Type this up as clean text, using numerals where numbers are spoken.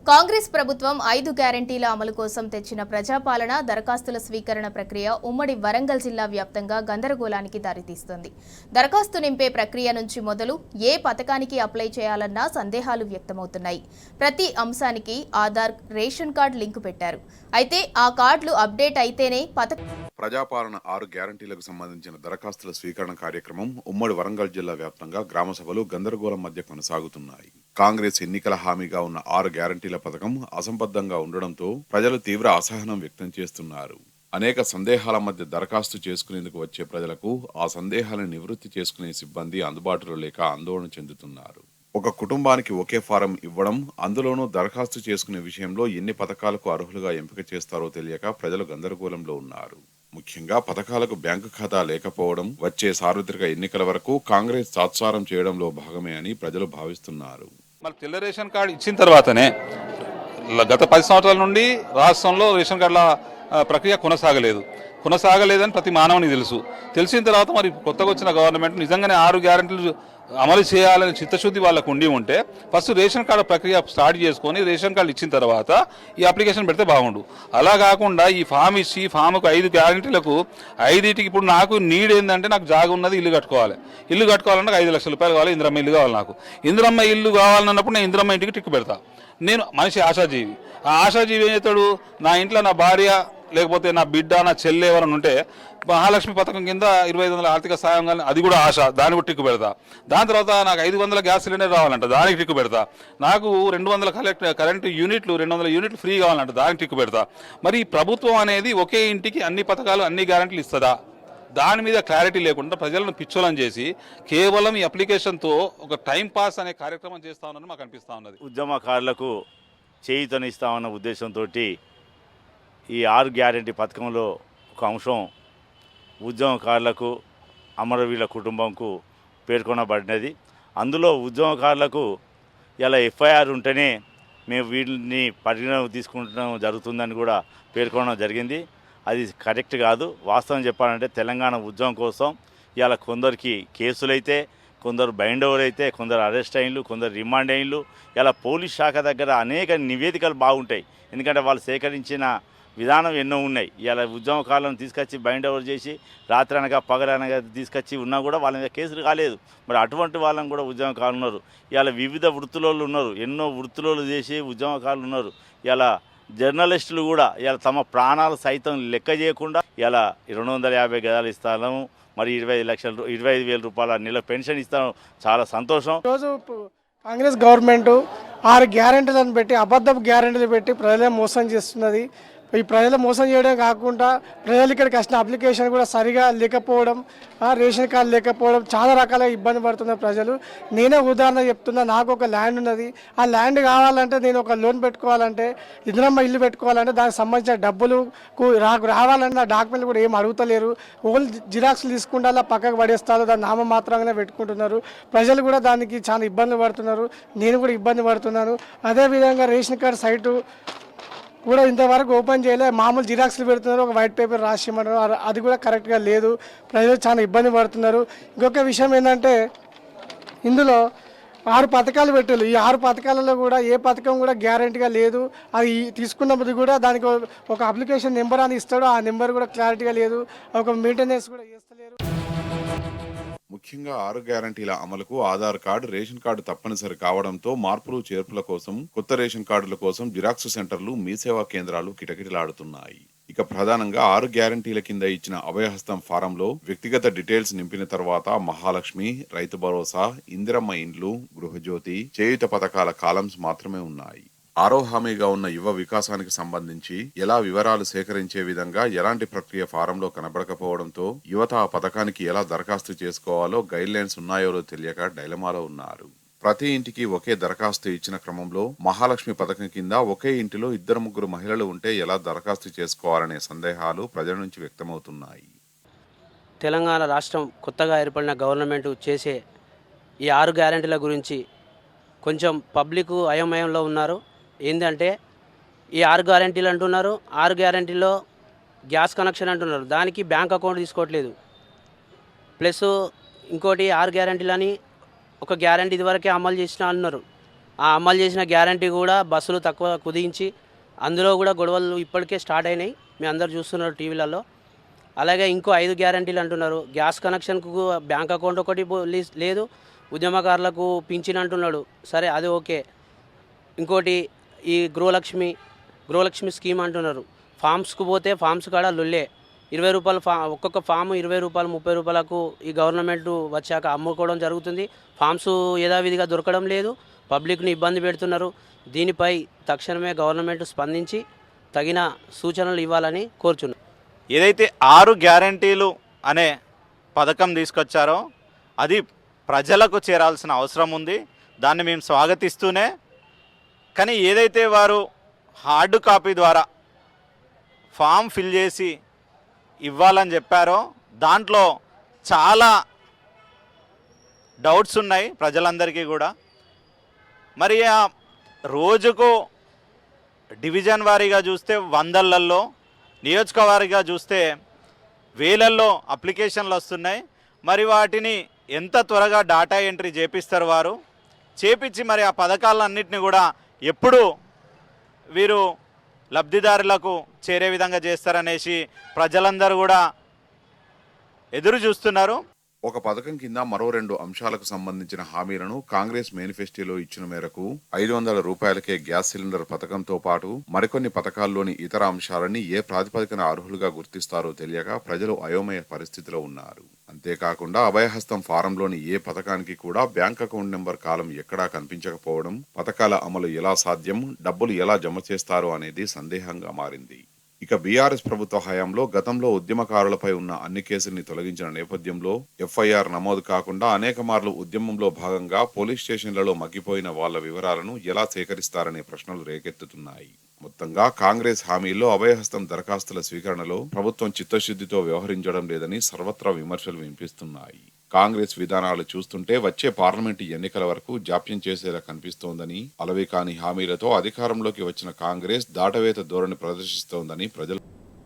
కాంగ్రెస్ ప్రభుత్వం 5 గ్యారెంటీల అమలు కోసం తెచ్చిన ప్రజాపాలన దరఖాస్తుల స్వీకరణ ప్రక్రియ ఉమ్మడి వరంగల్ జిల్లా వ్యాప్తంగా గందరగోళానికి దారితీస్తోంది. దరఖాస్తు నింపే ప్రక్రియ నుంచి మొదలు ఏ పథకానికి అప్లై చేయాలన్నా సందేహాలు వ్యక్తమవుతున్నాయి. ప్రతి అంశానికి ఆధార్, రేషన్ కార్డు లింకు పెట్టారు. అయితే ఆ కార్డులు అప్డేట్ అయితేనే ప్రజాపాలన 6 గ్యారంటీలకు సంబంధించిన దరఖాస్తుల స్వీకరణ కార్యక్రమం ఉమ్మడి వరంగల్ జిల్లా వ్యాప్తంగా గ్రామ సభలు గందరగోళం మధ్య కొనసాగుతున్నాయి. కాంగ్రెస్ ఎన్నికల హామీగా ఉన్న 6 గ్యారంటీల పథకం అసంబద్ధంగా ఉండడంతో ప్రజలు తీవ్ర అసహనం వ్యక్తం చేస్తున్నారు. అనేక సందేహాల మధ్య దరఖాస్తు చేసుకునేందుకు వచ్చే ప్రజలకు ఆ సందేహాలను నివృత్తి చేసుకునే సిబ్బంది అందుబాటులో లేక ఆందోళన చెందుతున్నారు. ఒక కుటుంబానికి ఒకే ఫారం ఇవ్వడం, అందులోనూ దరఖాస్తు చేసుకునే విషయంలో ఎన్ని పథకాలకు అర్హులుగా ఎంపిక చేస్తారో తెలియక ప్రజలు గందరగోళంలో ఉన్నారు. ముఖ్యంగా పథకాలకు బ్యాంకు ఖాతా లేకపోవడం వచ్చే సార్వత్రిక ఎన్నికల వరకు కాంగ్రెస్ తాత్సారం చేయడంలో భాగమే అని ప్రజలు భావిస్తున్నారు. తెల్ల రేషన్ కార్డు ఇచ్చిన తర్వాతనే గత 10 సంవత్సరాల నుండి రాష్ట్రంలో రేషన్ కార్డుల ప్రక్రియ కొనసాగలేదని ప్రతి మానవునికి తెలిసిన తర్వాత మరి కొత్తగా వచ్చిన గవర్నమెంట్ నిజంగానే 6 గ్యారెంటీలు అమలు చేయాలని చిత్తశుద్ధి వాళ్ళకు ఉండి ఉంటే ఫస్ట్ రేషన్ కార్డు ప్రక్రియ స్టార్ట్ చేసుకొని రేషన్ కార్డు ఇచ్చిన తర్వాత ఈ అప్లికేషన్ పెడితే బాగుండు. అలా కాకుండా ఈ ఫామ్ ఇచ్చి ఫామ్కు 5 గ్యారెంటీలకు 5టికి ఇప్పుడు నాకు నీడ్ ఏంటంటే నాకు జాగా ఉన్నది, ఇల్లు కట్టుకోవాలంటే 5 లక్షల రూపాయలు కావాలి, ఇందిరమ్మ ఇల్లు కావాలి. నాకు ఇందిరమ్మ ఇల్లు కావాలన్నప్పుడు నేను ఇందిరమ్మ ఇంటికి టిక్కు పెడతా. నేను మనిషి ఆశాజీవి. ఆ ఆశాజీవి ఏం చేస్తాడు, నా ఇంట్లో నా భార్య లేకపోతే నా బిడ్డ, నా చెల్లె ఎవరైనా ఉంటే మహాలక్ష్మి పథకం కింద 2500 ఆర్థిక సాయం కానీ అది కూడా ఆశ, దాన్ని కూడా టిక్కు పెడతా. దాని తర్వాత నాకు 500 గ్యాస్ సిలిండర్ రావాలంట, దానికి టిక్కు పెడతా. నాకు 200 కరెంటు యూనిట్లు 200 యూనిట్లు ఫ్రీ కావాలంట, దానికి టిక్కు పెడతా. మరి ప్రభుత్వం అనేది ఒకే ఇంటికి అన్ని పథకాలు అన్ని గ్యారెంటీలు ఇస్తుందా? దాని మీద క్లారిటీ లేకుండా ప్రజలను పిచ్చోలని చేసి కేవలం ఈ అప్లికేషన్తో ఒక టైం పాస్ అనే కార్యక్రమం చేస్తా ఉన్నది మాకు అనిపిస్తూ ఉన్నది. ఉద్యమకారులకు చేయూతనిస్తామన్న ఉద్దేశంతో ఈ 6 గ్యారెంటీ పథకంలో ఒక అంశం ఉద్యమకారులకు, అమరవీరుల కుటుంబంకు పేర్కొనబడినది. అందులో ఉద్యమకారులకు ఇలా ఎఫ్ఐఆర్ ఉంటేనే మేము వీటిని పరిగణన తీసుకుంటడం జరుగుతుందని కూడా పేర్కొనడం జరిగింది. అది కరెక్ట్ కాదు. వాస్తవం చెప్పాలంటే తెలంగాణ ఉద్యమం కోసం ఇలా కొందరికి కేసులైతే, కొందరు బైండ్ ఓవర్ అయితే, కొందరు అరెస్ట్ అయిన్లు, కొందరు రిమాండ్ అయిన్లు. ఇలా పోలీస్ శాఖ దగ్గర అనేక నివేదికలు బాగుంటాయి. ఎందుకంటే వాళ్ళు సేకరించిన విధానం ఎన్నో ఉన్నాయి. ఇలా ఉద్యమకారులను తీసుకొచ్చి బైండ్ ఓవర్ చేసి రాత్రి అనగా పగలనగా తీసుకొచ్చి ఉన్నా కూడా వాళ్ళ మీద కేసులు కాలేదు. మరి అటువంటి వాళ్ళని కూడా ఉద్యమకారులు ఉన్నారు. ఇలా వివిధ వృత్తులలో ఉన్నారు, ఎన్నో వృత్తులలో చేసి ఉద్యమకారులు ఉన్నారు. ఇలా జర్నలిస్టులు కూడా ఇలా తమ ప్రాణాలు సైతం లెక్క చేయకుండా ఇలా 250 గదాలు ఇస్తాను, మరి 25,000 రూపాయల నెల పెన్షన్ ఇస్తాను. చాలా సంతోషం. ఈరోజు కాంగ్రెస్ గవర్నమెంట్ 6 గ్యారెంటీలను పెట్టి అబద్ధపు గ్యారెంటీలు పెట్టి ప్రజలే మోసం చేస్తున్నది. ఈ ప్రజలు మోసం చేయడం కాకుండా ప్రజలు ఇక్కడికి వచ్చిన అప్లికేషన్ కూడా సరిగా లేకపోవడం, రేషన్ కార్డు లేకపోవడం, చాలా రకాల ఇబ్బంది పడుతున్నారు ప్రజలు. నేనే ఉదాహరణ చెప్తున్నా. నాకు ఒక ల్యాండ్ ఉన్నది. ఆ ల్యాండ్ కావాలంటే నేను ఒక లోన్ పెట్టుకోవాలంటే, ఇందిరమ్మ ఇల్లు పెట్టుకోవాలంటే దానికి సంబంధించిన డబ్బులు రావాలంటే నా డాక్యుమెంట్లు కూడా ఏం అడుగుతలేరు. ఓన్లీ జిరాక్స్లు తీసుకుంటే అలా పక్కకు పడేస్తారు, దాన్ని నామమాత్రంగానే పెట్టుకుంటున్నారు. ప్రజలు కూడా దానికి చాలా ఇబ్బంది పడుతున్నారు. నేను కూడా ఇబ్బంది పడుతున్నాను. అదేవిధంగా రేషన్ కార్డు సైటు కూడా ఇంతవరకు ఓపెన్ చేయలే. మామూలు జిరాక్స్లు పెడుతున్నారు, ఒక వైట్ పేపర్ రాసిమంటారు. అది కూడా కరెక్ట్గా లేదు. ప్రజలు చాలా ఇబ్బంది పడుతున్నారు. ఇంకొక విషయం ఏంటంటే, ఇందులో 6 పథకాలు పెట్టారు. ఈ 6 పథకాలలో కూడా ఏ పథకం కూడా గ్యారెంటీగా లేదు. అది తీసుకున్నప్పుడు కూడా దానికి ఒక అప్లికేషన్ నెంబర్ అని ఇస్తాడు. ఆ నెంబర్ కూడా క్లారిటీగా లేదు. ఒక మెయింటెనెన్స్ కూడా చేస్తలేరు. ముఖ్యంగా 6 గ్యారంటీల అమలుకు ఆధార్ కార్డు, రేషన్ కార్డు తప్పనిసరి కావడంతో మార్పులు చేర్పుల కోసం, కొత్త రేషన్ కార్డుల కోసం జిరాక్స్ సెంటర్లు, మీ సేవా కేంద్రాలు కిటకిటలాడుతున్నాయి. ఇక ప్రధానంగా 6 గ్యారంటీల కింద ఇచ్చిన అభయహస్తం ఫారంలో వ్యక్తిగత డీటెయిల్స్ నింపిన తర్వాత మహాలక్ష్మి, రైతు భరోసా, ఇందిరమ్మ ఇండ్లు, గృహజ్యోతి, చేయూత పథకాల కాలమ్స్ మాత్రమే ఉన్నాయి. 6వ హామీగా ఉన్న యువ వికాసానికి సంబంధించి ఎలా వివరాలు సేకరించే విధంగా ఎలాంటి ప్రక్రియ ఫారంలో కనబడకపోవడంతో యువత ఆ పథకానికి ఎలా దరఖాస్తు చేసుకోవాలో గైడ్ లైన్స్ ఉన్నాయో తెలియక డైలమాలో ఉన్నారు. ప్రతి ఇంటికి ఒకే దరఖాస్తు ఇచ్చిన క్రమంలో మహాలక్ష్మి పథకం కింద ఒకే ఇంటిలో 2-3 మహిళలు ఉంటే ఎలా దరఖాస్తు చేసుకోవాలనే సందేహాలు ప్రజల నుంచి వ్యక్తమవుతున్నాయి. తెలంగాణ రాష్ట్రం కొత్తగా ఏర్పడిన గవర్నమెంట్ చేసే ఈ 6 గ్యారెంటీల గురించి కొంచెం పబ్లిక్ అయోమయంలో ఉన్నారు. ఏంటంటే ఈ 6 గ్యారెంటీలు అంటున్నారు, 6 గ్యారెంటీలో గ్యాస్ కనెక్షన్ అంటున్నారు, దానికి బ్యాంక్ అకౌంట్ తీసుకోవట్లేదు. ప్లస్ ఇంకోటి 6 గ్యారెంటీలని ఒక గ్యారెంటీ ఇదివరకే అమలు చేసిన అన్నారు. ఆ అమలు చేసిన గ్యారంటీ కూడా బస్సులు తక్కువ కుదించి అందులో కూడా గొడవలు ఇప్పటికే స్టార్ట్ అయినాయి. మీ అందరు చూస్తున్నారు టీవీలలో. అలాగే ఇంకో 5 గ్యారంటీలు అంటున్నారు. గ్యాస్ కనెక్షన్కు బ్యాంక్ అకౌంట్ ఒకటి లేదు, ఉద్యమకారులకు పింఛన్ అంటున్నాడు. సరే అది ఓకే. ఇంకోటి ఈ గృహలక్ష్మి స్కీమ్ అంటున్నారు. ఫామ్స్కు పోతే ఫామ్స్ కాడ లొల్లే. 20 రూపాయలు ఒక్కొక్క ఫామ్ 20 రూపాయలు 30 రూపాయలకు ఈ గవర్నమెంట్ వచ్చాక అమ్ముకోవడం జరుగుతుంది. ఫామ్స్ యథావిధిగా దొరకడం లేదు, పబ్లిక్ని ఇబ్బంది పెడుతున్నారు. దీనిపై తక్షణమే గవర్నమెంట్ స్పందించి తగిన సూచనలు ఇవ్వాలని కోరుచున్నాను. ఏదైతే 6 గ్యారంటీలు అనే పథకం తీసుకొచ్చారో అది ప్రజలకు చేరాల్సిన అవసరం ఉంది. దాన్ని మేము స్వాగతిస్తూనే, కానీ ఏదైతే వారు హార్డ్ కాపీ ద్వారా ఫామ్ ఫిల్ చేసి ఇవ్వాలని చెప్పారో దాంట్లో చాలా డౌట్స్ ఉన్నాయి ప్రజలందరికీ కూడా. మరి ఆ రోజుకు డివిజన్ వారీగా చూస్తే వందలల్లో, నియోజకవర్గంగా చూస్తే వేలల్లో అప్లికేషన్లు వస్తున్నాయి. మరి వాటిని ఎంత త్వరగా డాటా ఎంట్రీ చేపిస్తారు వారు, చేపించి మరి ఆ పథకాలన్నింటినీ కూడా ఎప్పుడు వీరు లబ్ధిదారులకు చేరే విధంగా చేస్తారనేసి ప్రజలందరూ కూడా ఎదురు చూస్తున్నారు. ఒక పథకం కింద మరో 2 అంశాలకు సంబంధించిన హామీలను కాంగ్రెస్ మేనిఫెస్టోలో ఇచ్చిన మేరకు 500 రూపాయలకే గ్యాస్ సిలిండర్ పథకంతో పాటు మరికొన్ని పథకాల్లోని ఇతర అంశాలని ఏ ప్రాతిపదికన అర్హులుగా గుర్తిస్తారో తెలియక ప్రజలు అయోమయ పరిస్థితిలో ఉన్నారు. అంతేకాకుండా అభయహస్తం ఫారంలోని ఏ పథకానికి కూడా బ్యాంక్ అకౌంట్ నెంబర్ కాలం ఎక్కడా కనిపించకపోవడం, పథకాల అమలు ఎలా సాధ్యం, డబ్బులు ఎలా జమ చేస్తారు అనేది సందేహంగా మారింది. ఇక బీఆర్ఎస్ ప్రభుత్వ హయాంలో గతంలో ఉద్యమకారులపై ఉన్న అన్ని కేసుల్ని తొలగించిన నేపథ్యంలో ఎఫ్ఐఆర్ నమోదు కాకుండా అనేక మార్లు ఉద్యమంలో భాగంగా పోలీస్ స్టేషన్లలో మగ్గిపోయిన వాళ్ల వివరాలను ఎలా సేకరిస్తారనే ప్రశ్నలు రేకెత్తుతున్నాయి. మొత్తంగా కాంగ్రెస్ హామీల్లో అభయహస్తం దరఖాస్తుల స్వీకరణలో ప్రభుత్వం చిత్తశుద్ధితో వ్యవహరించడం లేదని సర్వత్రా విమర్శలు వినిపిస్తున్నాయి. కాంగ్రెస్ విధానాలు చూస్తుంటే వచ్చే పార్లమెంటు ఎన్నికల వరకు జాప్యం చేసేలా కనిపిస్తోందని, అలవి కాని హామీలతో అధికారంలోకి వచ్చిన కాంగ్రెస్ దాటవేత ధోరణి ప్రదర్శిస్తోందని ప్రజలు